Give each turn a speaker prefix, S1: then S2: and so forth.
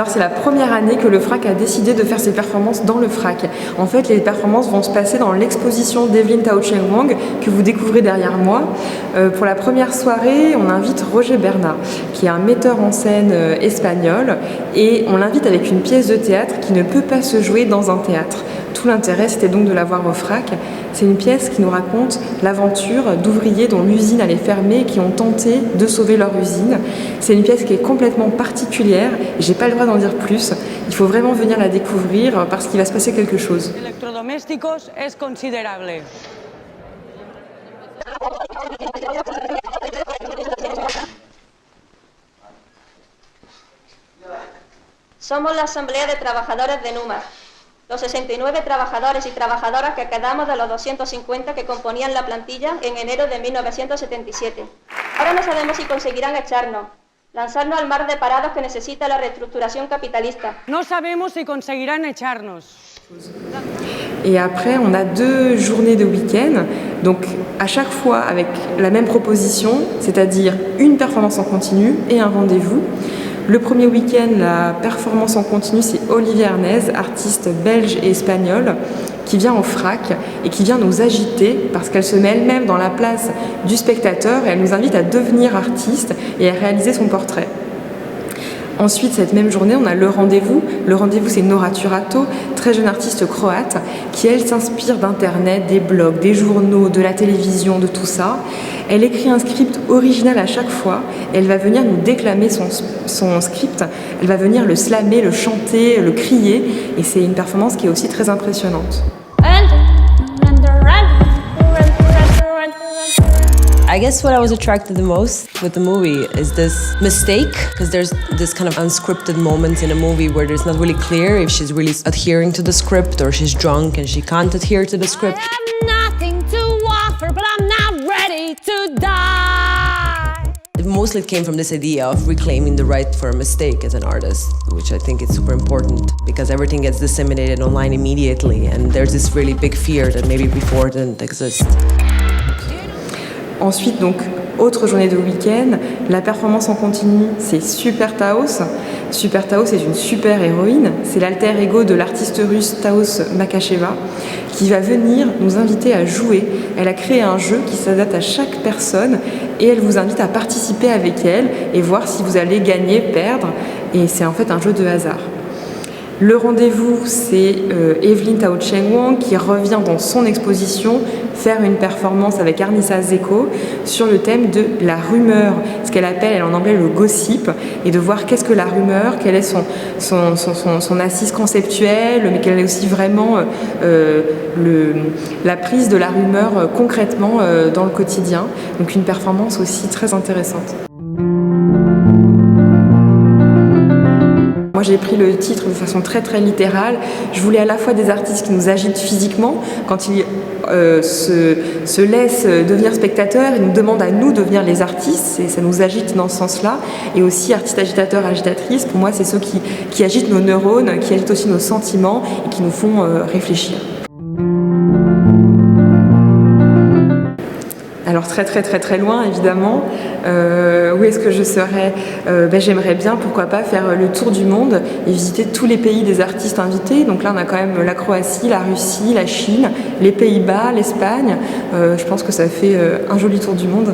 S1: Alors c'est la première année que le FRAC a décidé de faire ses performances dans le FRAC. En fait, les performances vont se passer dans l'exposition d'Evelyn Tao Cheng Wang que vous découvrez derrière moi. Pour la première soirée, on invite Roger Berna, qui est un metteur en scène espagnol, et on l'invite avec une pièce de théâtre qui ne peut pas se jouer dans un théâtre. Tout l'intérêt, c'était donc de la voir au FRAC. C'est une pièce qui nous raconte l'aventure d'ouvriers dont l'usine allait fermer et qui ont tenté de sauver leur usine. C'est une pièce qui est complètement particulière, et j'ai pas le droit d'en dire plus. Il faut vraiment venir la découvrir parce qu'il va se passer quelque chose.
S2: Electrodomésticos es considerable.
S3: Somos la Asamblea de Trabajadores de Numa, los 69 trabajadores y trabajadoras que quedamos de los 250 que componían la plantilla en enero de 1977. Ahora no sabemos si conseguirán echarnos, lanzarnos al mar de parados que necesita la reestructuración capitalista.
S2: No sabemos si conseguirán echarnos.
S1: Et après, on a 2 journées de week-end, donc à chaque fois avec la même proposition, c'est-à-dire une performance en continu et un rendez-vous. Le premier week-end, la performance en continu, c'est Olivier Arnez, artiste belge et espagnol, qui vient au FRAC et qui vient nous agiter parce qu'elle se met elle-même dans la place du spectateur et elle nous invite à devenir artiste et à réaliser son portrait. Ensuite, cette même journée, on a le rendez-vous. Le rendez-vous, c'est Nora Turato, très jeune artiste croate, qui, elle, s'inspire d'Internet, des blogs, des journaux, de la télévision, de tout ça. Elle écrit un script original à chaque fois. Et elle va venir nous déclamer son script. Elle va venir le slammer, le chanter, le crier. Et c'est une performance qui est aussi très impressionnante.
S4: I guess what I was attracted the most with the movie is this mistake, because there's this kind of unscripted moments in a movie where there's not really clear if she's really adhering to the script or she's drunk and she can't adhere to the script.
S5: I have nothing to offer, but I'm not ready to die.
S4: Mostly it came from this idea of reclaiming the right for a mistake as an artist, which I think is super important because everything gets disseminated online immediately and there's this really big fear that maybe before didn't exist.
S1: Ensuite, donc, autre journée de week-end, la performance en continu, c'est Super Taos. Super Taos est une super héroïne, c'est l'alter ego de l'artiste russe Taos Makacheva qui va venir nous inviter à jouer. Elle a créé un jeu qui s'adapte à chaque personne et elle vous invite à participer avec elle et voir si vous allez gagner, perdre. Et c'est en fait un jeu de hasard. Le rendez-vous, c'est Evelyn Tao Cheng Wang qui revient dans son exposition faire une performance avec Arnissa Zeko sur le thème de la rumeur, ce qu'elle appelle en anglais le gossip, et de voir qu'est-ce que la rumeur, quelle est son assise conceptuelle, mais quelle est aussi vraiment la prise de la rumeur concrètement dans le quotidien. Donc une performance aussi très intéressante. Moi j'ai pris le titre de façon très très littérale. Je voulais à la fois des artistes qui nous agitent physiquement, quand ils se laissent devenir spectateurs, ils nous demandent à nous de devenir les artistes, et ça nous agite dans ce sens-là. Et aussi artistes agitateurs, agitatrices, pour moi c'est ceux qui agitent nos neurones, qui agitent aussi nos sentiments et qui nous font réfléchir. Alors très très très très loin évidemment, où est-ce que je serais j'aimerais bien, pourquoi pas, faire le tour du monde et visiter tous les pays des artistes invités. Donc là on a quand même la Croatie, la Russie, la Chine, les Pays-Bas, l'Espagne. Je pense que ça fait un joli tour du monde.